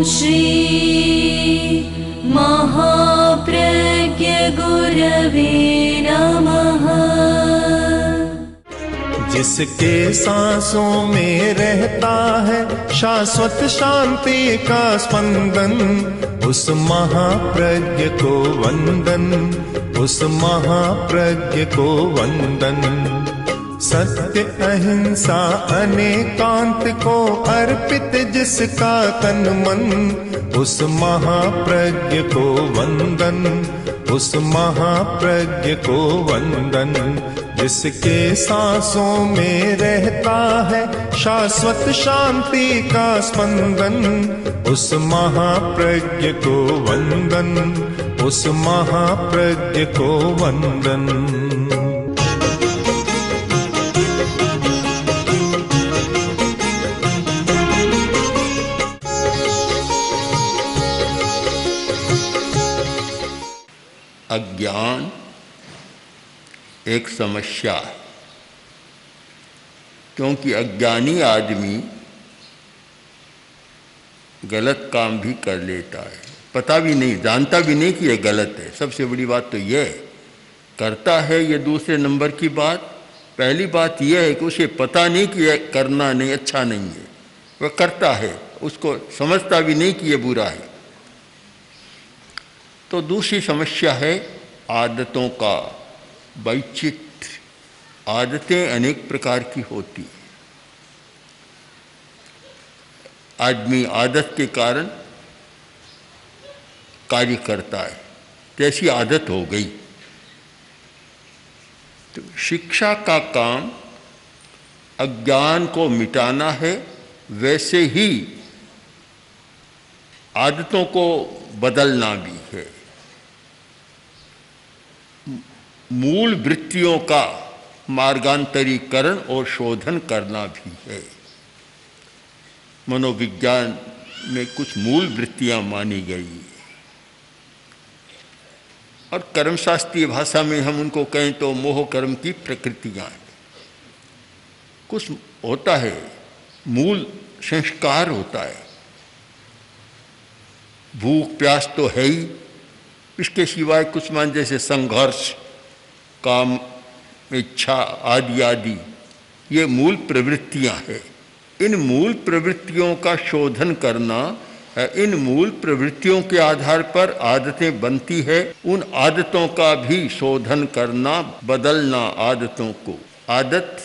श्री महाप्रज्ञ गुरवे नमः। जिसके सांसों में रहता है शाश्वत शांति का स्पंदन, उस महाप्रज्ञ को वंदन, उस महाप्रज्ञ को वंदन। सत्य अहिंसा अनेकांत को अर्पित जिसका तन मन, उस महाप्रज्ञ को वंदन, उस महाप्रज्ञ को वंदन। जिसके सांसों में रहता है शाश्वत शांति का स्पंदन, उस महाप्रज्ञ को वंदन, उस महाप्रज्ञ को वंदन। अज्ञान एक समस्या है, क्योंकि अज्ञानी आदमी गलत काम भी कर लेता है, पता भी नहीं, जानता भी नहीं कि यह गलत है। सबसे बड़ी बात तो यह है, करता है ये दूसरे नंबर की बात। पहली बात यह है कि उसे पता नहीं कि यह करना नहीं अच्छा नहीं है, वह करता है, उसको समझता भी नहीं कि यह बुरा है। तो दूसरी समस्या है आदतों का वैचित्र्य। आदतें अनेक प्रकार की होती हैं। आदमी आदत के कारण कार्य करता है, जैसी आदत हो गई। तो शिक्षा का काम अज्ञान को मिटाना है, वैसे ही आदतों को बदलना भी है। मूल वृत्तियों का मार्गांतरीकरण और शोधन करना भी है। मनोविज्ञान में कुछ मूल वृत्तियां मानी गई और कर्मशास्त्रीय भाषा में हम उनको कहें तो मोह कर्म की प्रकृतियां हैं। कुछ होता है, मूल संस्कार होता है। भूख प्यास तो है ही, इसके सिवाय कुछ मान जैसे संघर्ष, काम, इच्छा आदि आदि, ये मूल प्रवृत्तियां हैं। इन मूल प्रवृत्तियों का शोधन करना, इन मूल प्रवृत्तियों के आधार पर आदतें बनती है, उन आदतों का भी शोधन करना, बदलना आदतों को। आदत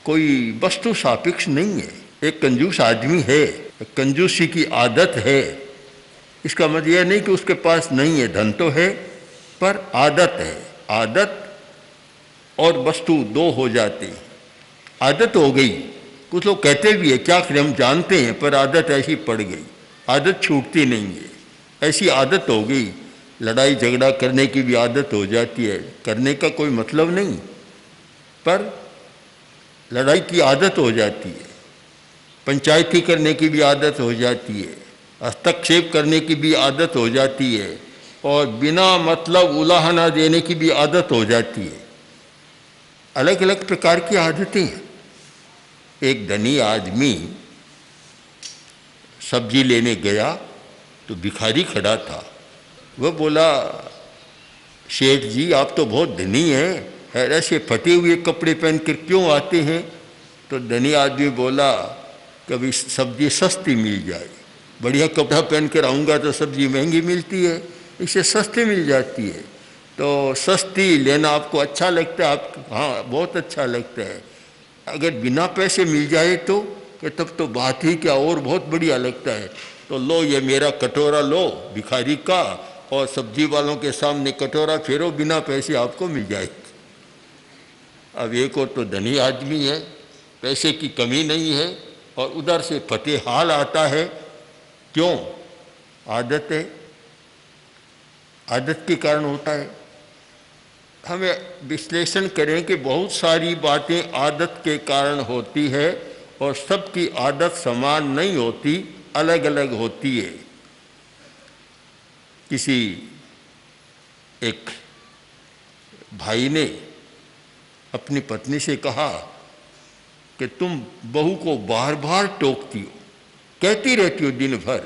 कोई वस्तु सापेक्ष नहीं है। एक कंजूस आदमी है, कंजूसी की आदत है, इसका मतलब यह नहीं कि उसके पास नहीं है, धन तो है पर आदत है। आदत और वस्तु दो हो जाते हैं। आदत हो गई, कुछ लोग कहते भी है क्या करें हम जानते हैं, पर आदत ऐसी पड़ गई, आदत छूटती नहीं है। ऐसी आदत हो गई, लड़ाई झगड़ा करने की भी आदत हो जाती है, करने का कोई मतलब नहीं, पर लड़ाई की आदत हो जाती है। पंचायती करने की भी आदत हो जाती है, हस्तक्षेप करने की भी आदत हो जाती है, और बिना मतलब उलाहना देने की भी आदत हो जाती है। अलग अलग प्रकार की आदतें हैं। एक धनी आदमी सब्जी लेने गया तो भिखारी खड़ा था। वह बोला, शेठ जी आप तो बहुत धनी हैं, ऐसे फटे हुए कपड़े पहन कर क्यों आते हैं? तो धनी आदमी बोला, कभी सब्जी सस्ती मिल जाए, बढ़िया कपड़ा पहन कर आऊँगा तो सब्जी महंगी मिलती है, इससे सस्ती मिल जाती है। तो सस्ती लेना आपको अच्छा लगता है? आप हाँ बहुत अच्छा लगता है। अगर बिना पैसे मिल जाए तो तब तो बात ही क्या, और बहुत बढ़िया लगता है। तो लो ये मेरा कटोरा लो भिखारी का, और सब्जी वालों के सामने कटोरा फेरो, बिना पैसे आपको मिल जाए। अब एक और तो धनी आदमी है, पैसे की कमी नहीं है, और उधर से फतेह हाल आता है। क्यों? आदत है, आदत के कारण होता है। हमें विश्लेषण करें कि बहुत सारी बातें आदत के कारण होती है, और सबकी आदत समान नहीं होती, अलग अलग होती है। किसी एक भाई ने अपनी पत्नी से कहा कि तुम बहू को बार बार टोकती हो, कहती रहती हो दिन भर,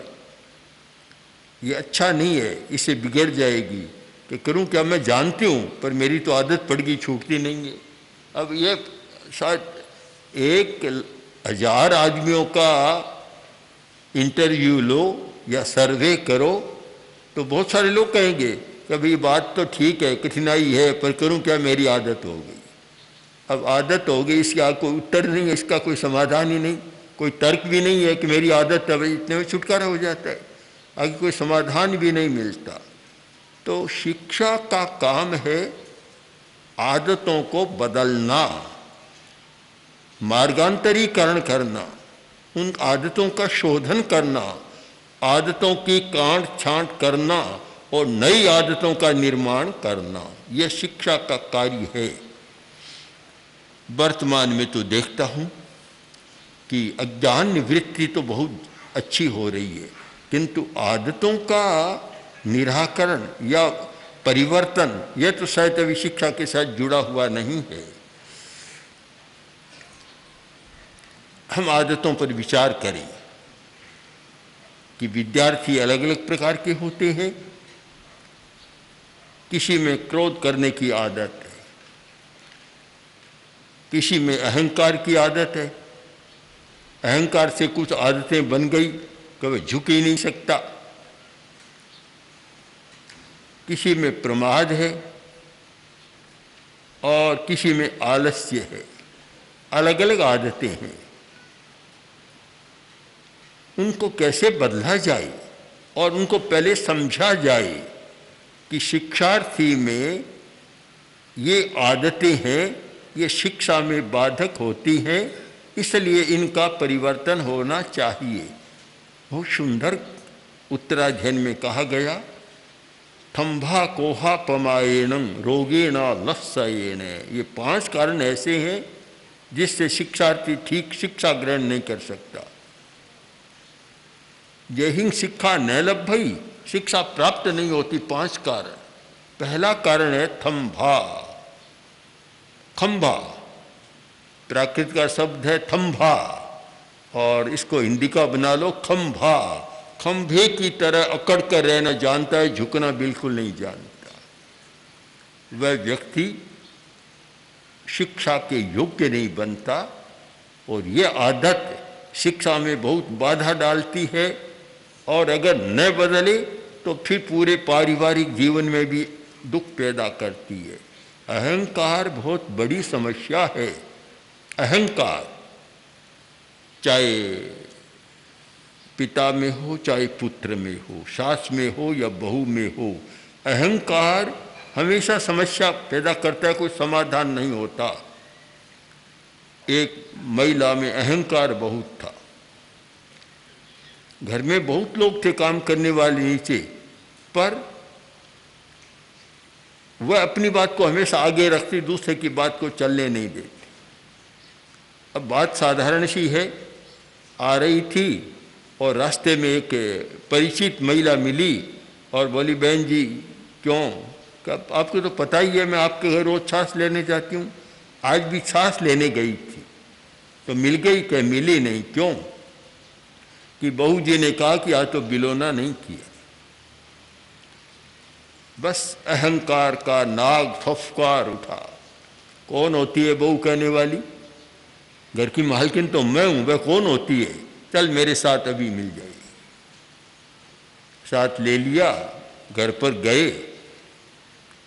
ये अच्छा नहीं है, इससे बिगड़ जाएगी। कि करूं क्या, मैं जानती हूं पर मेरी तो आदत पड़ गई, छूटती नहीं है। अब ये शायद 1000 आदमियों का इंटरव्यू लो या सर्वे करो तो बहुत सारे लोग कहेंगे कि भाई बात तो ठीक है, कठिनाई है, पर करूं क्या, मेरी आदत हो गई। अब आदत हो गई, इसका कोई उत्तर नहीं है, इसका कोई समाधान ही नहीं, कोई तर्क भी नहीं है कि मेरी आदत है, भाई इतने में छुटकारा हो जाता है, आगे कोई समाधान भी नहीं मिलता। तो शिक्षा का काम है आदतों को बदलना, मार्गांतरीकरण करना, उन आदतों का शोधन करना, आदतों की काट छांट करना और नई आदतों का निर्माण करना, यह शिक्षा का कार्य है। वर्तमान में तो देखता हूँ कि अज्ञान निवृत्ति तो बहुत अच्छी हो रही है, किंतु आदतों का निराकरण या परिवर्तन यह तो शायद अभी शिक्षा के साथ जुड़ा हुआ नहीं है। हम आदतों पर विचार करें कि विद्यार्थी अलग अलग प्रकार के होते हैं। किसी में क्रोध करने की आदत है, किसी में अहंकार की आदत है, अहंकार से कुछ आदतें बन गई, कभी झुक ही नहीं सकता। किसी में प्रमाद है और किसी में आलस्य है, अलग अलग आदतें हैं। उनको कैसे बदला जाए और उनको पहले समझा जाए कि शिक्षार्थी में ये आदतें हैं, ये शिक्षा में बाधक होती हैं, इसलिए इनका परिवर्तन होना चाहिए। बहुत सुंदर उत्तराध्ययन में कहा गया, थंभा कोहा पमायेणं रोगेणा लस्सयेन। ये 5 कारण ऐसे हैं जिससे शिक्षार्थी ठीक शिक्षा ग्रहण नहीं कर सकता। यही शिक्षा न लभई, शिक्षा प्राप्त नहीं होती। 5 कारण। पहला कारण है थंभा, खंभा, प्राकृत का शब्द है थंभा और इसको हिंदी का बना लो खंभा। खंभे की तरह अकड़ कर रहना जानता है, झुकना बिल्कुल नहीं जानता। वह व्यक्ति शिक्षा के योग्य नहीं बनता और यह आदत शिक्षा में बहुत बाधा डालती है और अगर न बदले तो फिर पूरे पारिवारिक जीवन में भी दुख पैदा करती है। अहंकार बहुत बड़ी समस्या है। अहंकार चाहे पिता में हो, चाहे पुत्र में हो, सास में हो या बहू में हो, अहंकार हमेशा समस्या पैदा करता है, कोई समाधान नहीं होता। एक महिला में अहंकार बहुत था, घर में बहुत लोग थे काम करने वाले नीचे, पर वह अपनी बात को हमेशा आगे रखती, दूसरे की बात को चलने नहीं देती। अब बात साधारण सी है, आ रही थी और रास्ते में एक परिचित महिला मिली और बोली, बहन जी क्यों, आपको तो पता ही है मैं आपके घर रोज छाछ लेने जाती हूँ, आज भी छाछ लेने गई थी तो मिल गई, क्या मिली नहीं, क्यों? कि बहू जी ने कहा कि आज तो बिलोना नहीं किया। बस अहंकार का नाग फफकार उठा। कौन होती है बहू कहने वाली? घर की मालकिन तो मैं हूं, वह कौन होती है? चल मेरे साथ अभी मिल जाएगी। साथ ले लिया, घर पर गए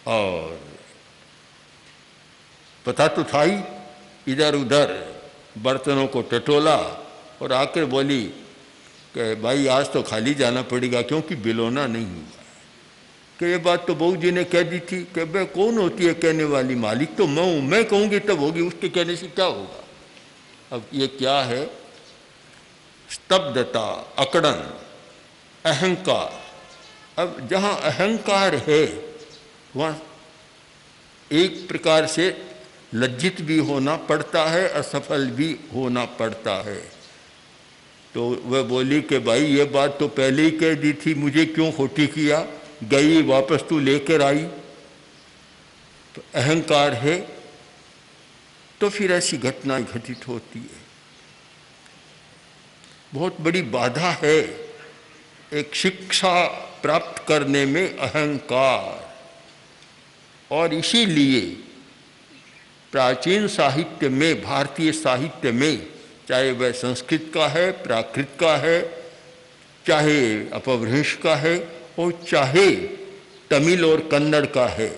और पता तो था ही, इधर उधर बर्तनों को टटोला और आकर बोली कि भाई आज तो खाली जाना पड़ेगा क्योंकि बिलोना नहीं हुआ। कि ये बात तो बहू जी ने कह दी थी कि भाई कौन होती है कहने वाली, मालिक तो मैं हूँ, मैं कहूँगी तब होगी, उसके कहने से क्या होगा। अब ये क्या है? स्तब्धता, अकड़न, अहंकार। अब जहाँ अहंकार है वहाँ एक प्रकार से लज्जित भी होना पड़ता है, असफल भी होना पड़ता है। तो वह बोली कि भाई ये बात तो पहले ही कह दी थी, मुझे क्यों खोटी किया, गई वापस तू लेकर आई। तो अहंकार है तो फिर ऐसी घटनाएं घटित होती है। बहुत बड़ी बाधा है एक शिक्षा प्राप्त करने में अहंकार, और इसीलिए प्राचीन साहित्य में, भारतीय साहित्य में, चाहे वह संस्कृत का है, प्राकृत का है, चाहे अपभ्रंश का है, और चाहे तमिल और कन्नड़ का है,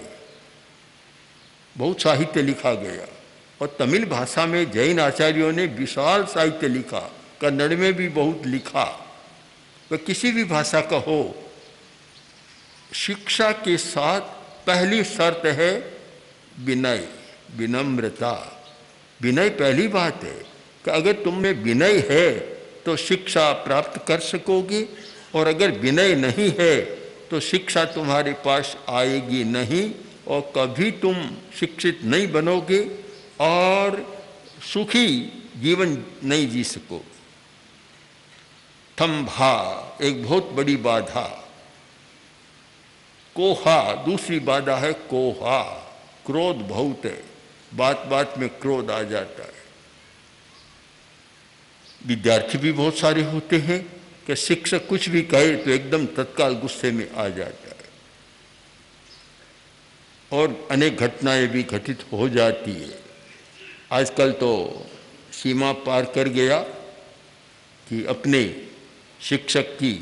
बहुत साहित्य लिखा गया। और तमिल भाषा में जैन आचार्यों ने विशाल साहित्य लिखा, कन्नड़ में भी बहुत लिखा। वह किसी भी भाषा का हो, शिक्षा के साथ पहली शर्त है विनय, विनम्रता। विनय पहली बात है कि अगर तुम में विनय है तो शिक्षा प्राप्त कर सकोगे, और अगर विनय नहीं है तो शिक्षा तुम्हारे पास आएगी नहीं, और कभी तुम शिक्षित नहीं बनोगे और सुखी जीवन नहीं जी सकोगे। थम्भा एक बहुत बड़ी बाधा, कोहा दूसरी बाधा है, कोहा क्रोध बहुत है, बात बात में क्रोध आ जाता है। विद्यार्थी भी बहुत सारे होते हैं कि शिक्षक कुछ भी कहे तो एकदम तत्काल गुस्से में आ जाता है, और अनेक घटनाएं भी घटित हो जाती है। आजकल तो सीमा पार कर गया कि अपने शिक्षक की,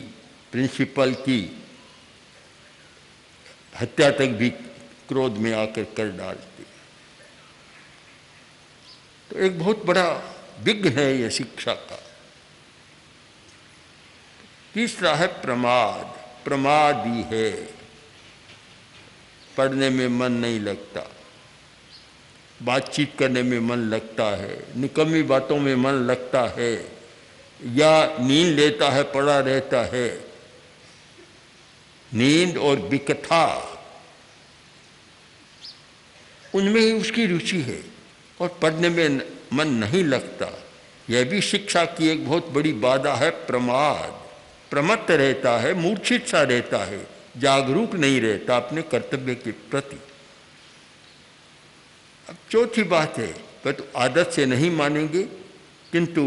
प्रिंसिपल की हत्या तक भी क्रोध में आकर कर डालती। तो एक बहुत बड़ा विघ्न है यह शिक्षा का। तीसरा है प्रमाद, प्रमादी है, पढ़ने में मन नहीं लगता, बातचीत करने में मन लगता है, निकम्मी बातों में मन लगता है, या नींद लेता है, पड़ा रहता है। नींद और विकथा उनमें ही उसकी रुचि है, और पढ़ने में मन नहीं लगता। यह भी शिक्षा की एक बहुत बड़ी बाधा है, प्रमाद। प्रमत्त रहता है, मूर्छित सा रहता है, जागरूक नहीं रहता अपने कर्तव्य के प्रति। अब चौथी बात है, वह तो आदत से नहीं मानेंगे, किंतु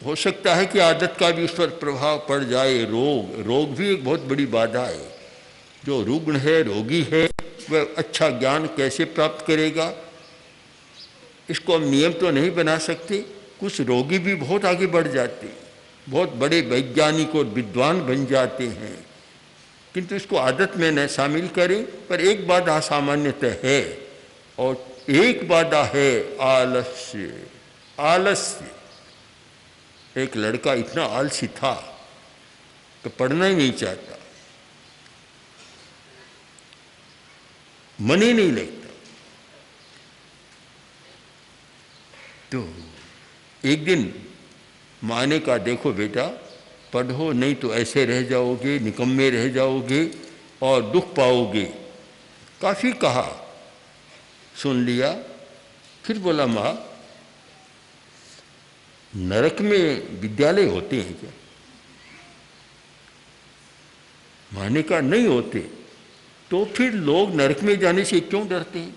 हो सकता है कि आदत का भी उस पर प्रभाव पड़ जाए। रोग, रोग भी एक बहुत बड़ी बाधा है। जो रुग्ण है, रोगी है, वह अच्छा ज्ञान कैसे प्राप्त करेगा? इसको हम नियम तो नहीं बना सकते। कुछ रोगी भी बहुत आगे बढ़ जाते हैं, बहुत बड़े वैज्ञानिक और विद्वान बन जाते हैं, किंतु इसको आदत में न शामिल करें। पर एक बाधा सामान्यतः है, और एक बाधा है आलस्य। आलस्य, एक लड़का इतना आलसी था कि पढ़ना ही नहीं चाहता, मन ही नहीं लगता। तो एक दिन माँ ने कहा, देखो बेटा, पढ़ो नहीं तो ऐसे रह जाओगे, निकम्मे रह जाओगे और दुख पाओगे। काफ़ी कहा, सुन लिया, फिर बोला, माँ नरक में विद्यालय होते हैं क्या? माँ ने कहा नहीं होते। तो फिर लोग नरक में जाने से क्यों डरते हैं?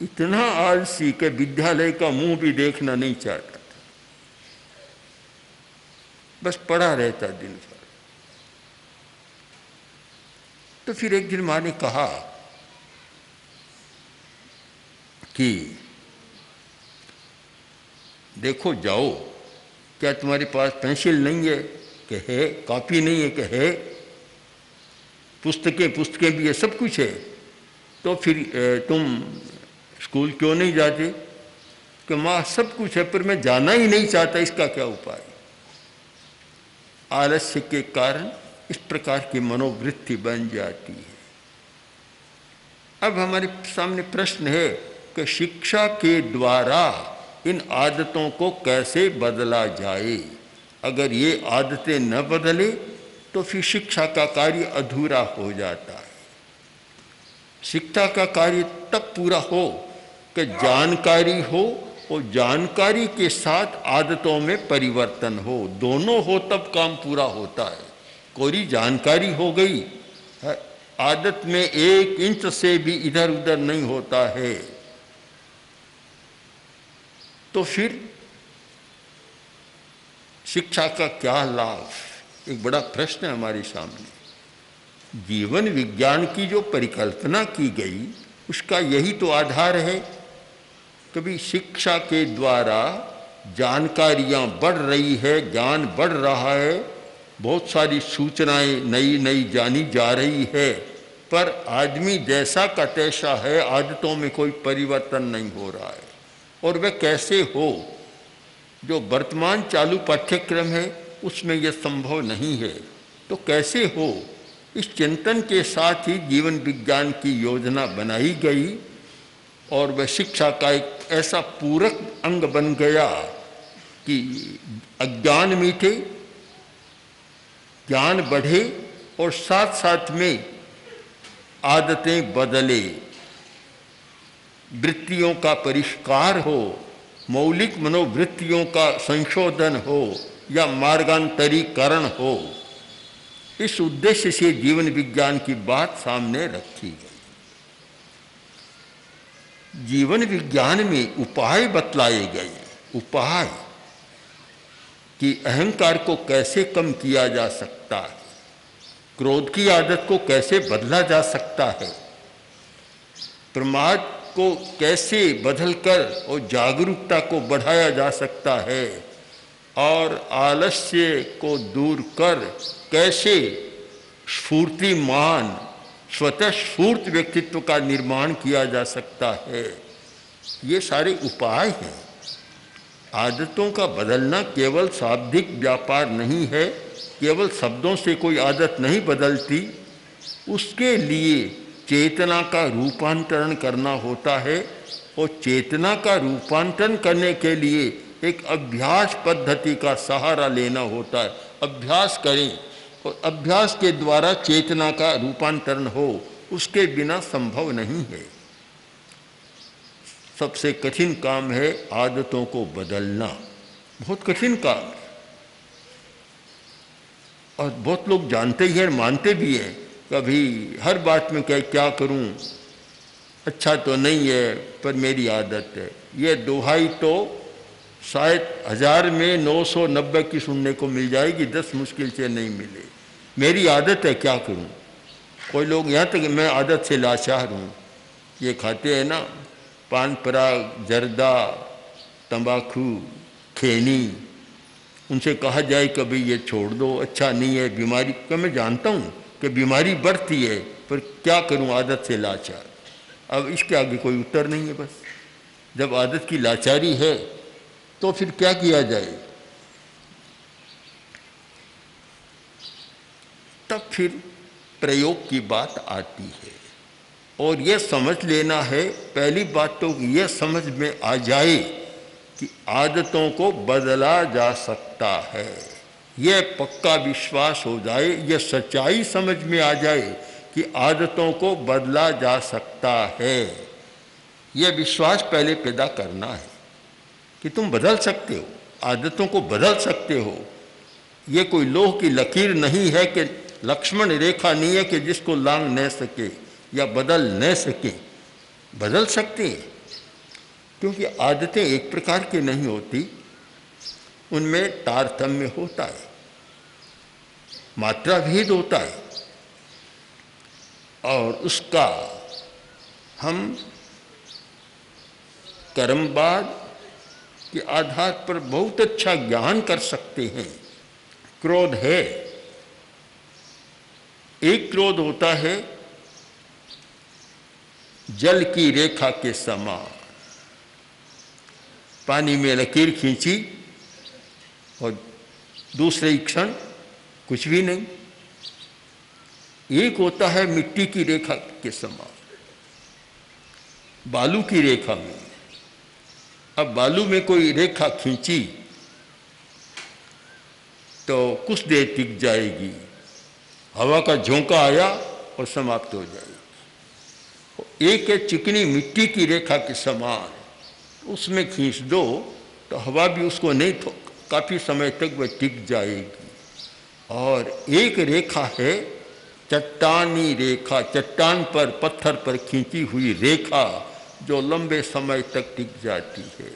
इतना आलसी के विद्यालय का मुंह भी देखना नहीं चाहता था, बस पड़ा रहता दिन भर। तो फिर एक दिन माँ ने कहा कि देखो जाओ, क्या तुम्हारे पास पेंसिल नहीं है? कि है। कॉपी नहीं है? कि है। पुस्तकें भी है, सब कुछ है। तो फिर तुम स्कूल क्यों नहीं जाते? कि माँ सब कुछ है पर मैं जाना ही नहीं चाहता, इसका क्या उपाय? आलस्य के कारण इस प्रकार की मनोवृत्ति बन जाती है। अब हमारे सामने प्रश्न है कि शिक्षा के द्वारा इन आदतों को कैसे बदला जाए। अगर ये आदतें न बदले तो फिर शिक्षा का कार्य अधूरा हो जाता है। शिक्षा का कार्य तब पूरा हो कि जानकारी हो, और जानकारी के साथ आदतों में परिवर्तन हो, दोनों हो तब काम पूरा होता है। कोई जानकारी हो गई, आदत में 1 इंच से भी इधर उधर नहीं होता है, तो फिर शिक्षा का क्या लाभ, एक बड़ा प्रश्न है हमारे सामने। जीवन विज्ञान की जो परिकल्पना की गई उसका यही तो आधार है। कभी शिक्षा के द्वारा जानकारियाँ बढ़ रही है, ज्ञान बढ़ रहा है, बहुत सारी सूचनाएं नई नई जानी जा रही है, पर आदमी जैसा का तैसा है, आदतों में कोई परिवर्तन नहीं हो रहा है। और वह कैसे हो? जो वर्तमान चालू पाठ्यक्रम है उसमें यह संभव नहीं है, तो कैसे हो? इस चिंतन के साथ ही जीवन विज्ञान की योजना बनाई गई और वह शिक्षा का एक ऐसा पूरक अंग बन गया कि अज्ञान मिटे, ज्ञान बढ़े और साथ साथ में आदतें बदले, वृत्तियों का परिष्कार हो, मौलिक मनोवृत्तियों का संशोधन हो या मार्गांतरीकरण हो। इस उद्देश्य से जीवन विज्ञान की बात सामने रखी गई। जीवन विज्ञान में उपाय बतलाए गए, उपाय कि अहंकार को कैसे कम किया जा सकता है, क्रोध की आदत को कैसे बदला जा सकता है, प्रमाद को कैसे बदलकर और जागरूकता को बढ़ाया जा सकता है, और आलस्य को दूर कर कैसे स्फूर्तिमान स्वतः स्फूर्त व्यक्तित्व का निर्माण किया जा सकता है। ये सारे उपाय हैं। आदतों का बदलना केवल शाब्दिक व्यापार नहीं है, केवल शब्दों से कोई आदत नहीं बदलती, उसके लिए चेतना का रूपांतरण करना होता है। और चेतना का रूपांतरण करने के लिए एक अभ्यास पद्धति का सहारा लेना होता है। अभ्यास करें और अभ्यास के द्वारा चेतना का रूपांतरण हो, उसके बिना संभव नहीं है। सबसे कठिन काम है आदतों को बदलना, बहुत कठिन काम है। और बहुत लोग जानते ही हैं, मानते भी हैं। कभी हर बात में क्या करूं, अच्छा तो नहीं है पर मेरी आदत है। ये दोहाई तो शायद 1000 में 990 की सुनने को मिल जाएगी, 10 मुश्किल से नहीं मिले। मेरी आदत है, क्या करूं। कोई लोग यहाँ तक मैं आदत से लाचार हूँ, ये खाते हैं ना पान पराग, जर्दा, तंबाकू, खैनी, उनसे कहा जाए कभी ये छोड़ दो, अच्छा नहीं है, बीमारी का मैं जानता हूँ कि बीमारी बढ़ती है, पर क्या करूँ, आदत से लाचार। अब इसके आगे कोई उत्तर नहीं है। बस जब आदत की लाचारी है तो फिर क्या किया जाए? तब फिर प्रयोग की बात आती है। और यह समझ लेना है, पहली बात तो यह समझ में आ जाए कि आदतों को बदला जा सकता है। यह पक्का विश्वास हो जाए, यह सच्चाई समझ में आ जाए कि आदतों को बदला जा सकता है। यह विश्वास पहले पैदा करना है कि तुम बदल सकते हो, आदतों को बदल सकते हो। ये कोई लोह की लकीर नहीं है कि लक्ष्मण रेखा नहीं है कि जिसको लांघ न सके या बदल न सके। बदल सकते हैं, क्योंकि आदतें एक प्रकार की नहीं होती, उनमें तारतम्य होता है, मात्रा भेद होता है, और उसका हम कर्मवाद के आधार पर बहुत अच्छा ज्ञान कर सकते हैं। क्रोध है, एक क्रोध होता है जल की रेखा के समान, पानी में लकीर खींची और दूसरे क्षण कुछ भी नहीं। एक होता है मिट्टी की रेखा के समान, बालू की रेखा में। अब बालू में कोई रेखा खींची तो कुछ देर टिक जाएगी, हवा का झोंका आया और समाप्त हो जाएगी। एक है चिकनी मिट्टी की रेखा के समान, उसमें खींच दो तो हवा भी उसको नहीं, तो काफ़ी समय तक वह टिक जाएगी। और एक रेखा है चट्टानी रेखा, चट्टान पर पत्थर पर खींची हुई रेखा जो लंबे समय तक टिक जाती है।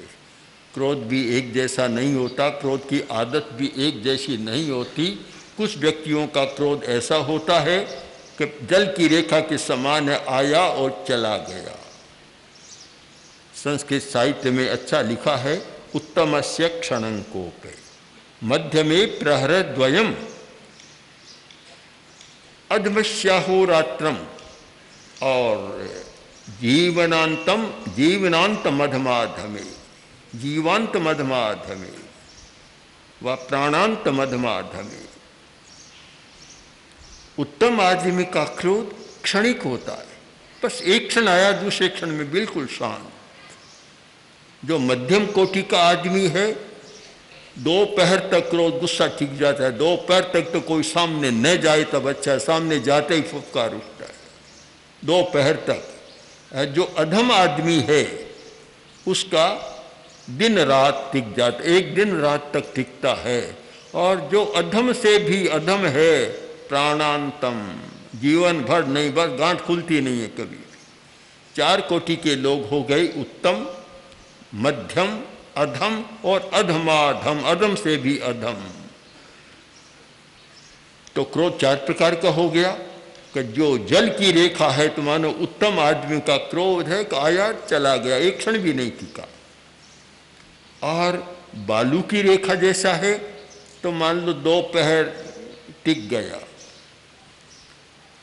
क्रोध भी एक जैसा नहीं होता, क्रोध की आदत भी एक जैसी नहीं होती। कुछ व्यक्तियों का क्रोध ऐसा होता है कि जल की रेखा के समान है, आया और चला गया। संस्कृत साहित्य में अच्छा लिखा है, उत्तमस्य क्षणंकोपे मध्यमे प्रहरद्वयम् अधमस्याहोरात्रम और जीवनांत मधमाधमे, जीवांत मधमाधमे व प्राणांत मधमाधमे। उत्तम आदमी का क्रोध क्षणिक होता है, बस एक क्षण आया, दूसरे क्षण में बिल्कुल शांत। जो मध्यम कोटि का आदमी है, दोपहर तक क्रोध गुस्सा ठीक जाता है, दोपहर तक तो कोई सामने न जाए तब अच्छा है, सामने जाते ही फुफकार उठता है दोपहर तक। जो अधम आदमी है उसका दिन रात टिक जाता, एक दिन रात तक टिकता है। और जो अधम से भी अधम है, प्राणांतम, जीवन भर नहीं, बस गांठ खुलती नहीं है कभी भी। 4 कोटि के लोग हो गए, उत्तम, मध्यम, अधम और अधमाधम, अधम से भी अधम। तो क्रोध 4 प्रकार का हो गया कि जो जल की रेखा है तो मानो उत्तम आदमी का क्रोध है कि आया चला गया, एक क्षण भी नहीं टिका। और बालू की रेखा जैसा है तो मान लो दोपहर टिक गया,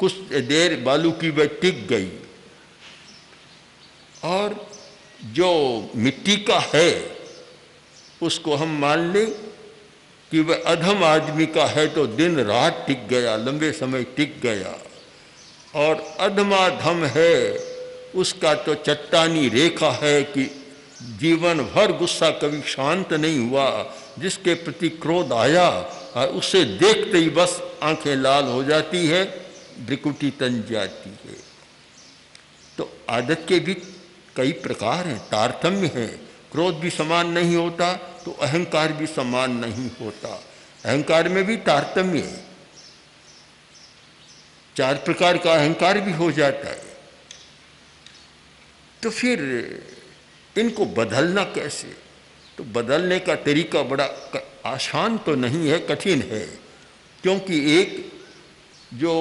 कुछ देर बालू की वह टिक गई। और जो मिट्टी का है उसको हम मान लें कि वह अधम आदमी का है तो दिन रात टिक गया, लंबे समय टिक गया। और अधमाधम है उसका तो चट्टानी रेखा है कि जीवन भर गुस्सा कभी शांत नहीं हुआ, जिसके प्रति क्रोध आया और उसे देखते ही बस आंखें लाल हो जाती है, भ्रिकुटी तन जाती है। तो आदत के भी कई प्रकार हैं, तारतम्य है। क्रोध भी समान नहीं होता तो अहंकार भी समान नहीं होता, अहंकार में भी तारतम्य है। 4 प्रकार का अहंकार भी हो जाता है। तो फिर इनको बदलना कैसे? तो बदलने का तरीका बड़ा आसान तो नहीं है, कठिन है। क्योंकि एक जो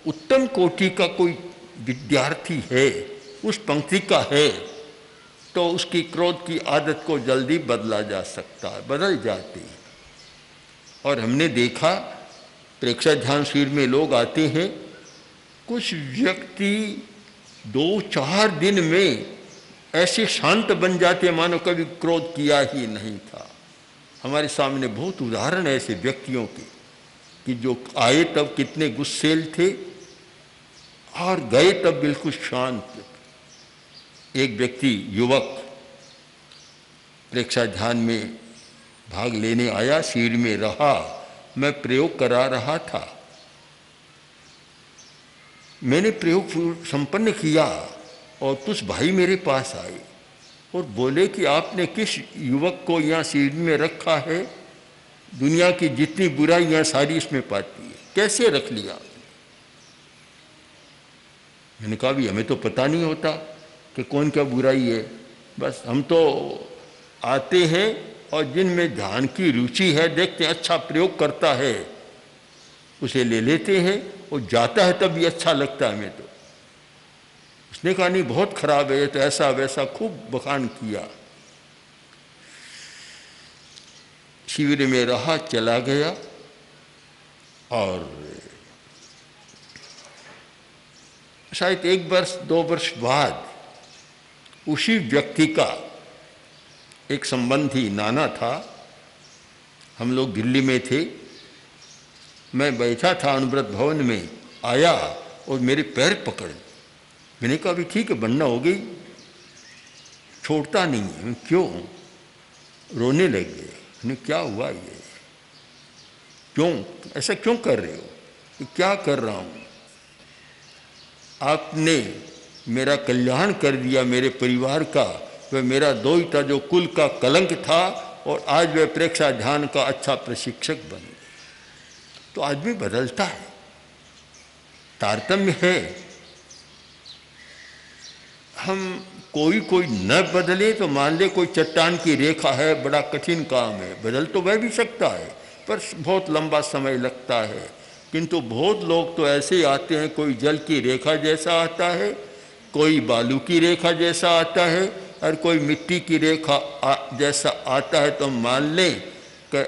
उत्तम कोटि का कोई विद्यार्थी है, उस पंक्ति का है, तो उसकी क्रोध की आदत को जल्दी बदला जा सकता है, बदल जाती है। और हमने देखा प्रेक्षक ध्यान शिविर में लोग आते हैं, कुछ व्यक्ति 2-4 दिन में ऐसे शांत बन जाते मानो कभी क्रोध किया ही नहीं था। हमारे सामने बहुत उदाहरण है ऐसे व्यक्तियों के कि जो आए तब कितने गुस्सेल थे और गए तब बिल्कुल शांत। एक व्यक्ति युवक प्रेक्षा ध्यान में भाग लेने आया, शिविर में रहा, मैं प्रयोग करा रहा था। मैंने प्रयोग संपन्न किया और कुछ भाई मेरे पास आए और बोले कि आपने किस युवक को यहाँ शिविर में रखा है, दुनिया की जितनी बुराइयाँ सारी इसमें पाती है, कैसे रख लिया? मैंने कहा भी हमें तो पता नहीं होता कि कौन क्या बुराई है, बस हम तो आते हैं और जिनमें ध्यान की रुचि है देखते हैं अच्छा प्रयोग करता है उसे ले लेते हैं, और जाता है तब भी अच्छा लगता है हमें। तो उसने कहा नहीं बहुत खराब है, तो ऐसा वैसा खूब बखान किया। शिविर में रहा, चला गया। और शायद 1 वर्ष 2 वर्ष बाद उसी व्यक्ति का एक संबंधी नाना था, हम लोग दिल्ली में थे, मैं बैठा था अनुव्रत भवन में, आया और मेरे पैर पकड़। मैंने कहा भी ठीक है, बनना हो गई, छोड़ता नहीं है। क्यों? रोने लग गए। मैंने क्या हुआ ये, क्यों ऐसा क्यों कर रहे हो? कि क्या कर रहा हूँ? आपने मेरा कल्याण कर दिया, मेरे परिवार का। वह मेरा दोहिता जो कुल का कलंक था और आज वह प्रेक्षा ध्यान का अच्छा प्रशिक्षक बन गया। तो आदमी बदलता है, तारतम्य है। हम कोई न बदले तो मान ले कोई चट्टान की रेखा है, बड़ा कठिन काम है, बदल तो वह भी सकता है पर बहुत लंबा समय लगता है। किंतु बहुत लोग तो ऐसे ही आते हैं, कोई जल की रेखा जैसा आता है, कोई बालू की रेखा जैसा आता है और कोई मिट्टी की रेखा जैसा आता है। तो मान लें कि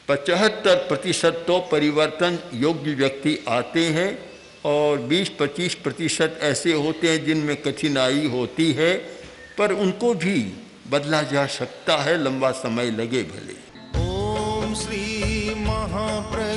75% तो परिवर्तन योग्य व्यक्ति आते हैं और 20-25% ऐसे होते हैं जिनमें कठिनाई होती है, पर उनको भी बदला जा सकता है, लंबा समय लगे भले। ओम श्री महाप्रज्ञ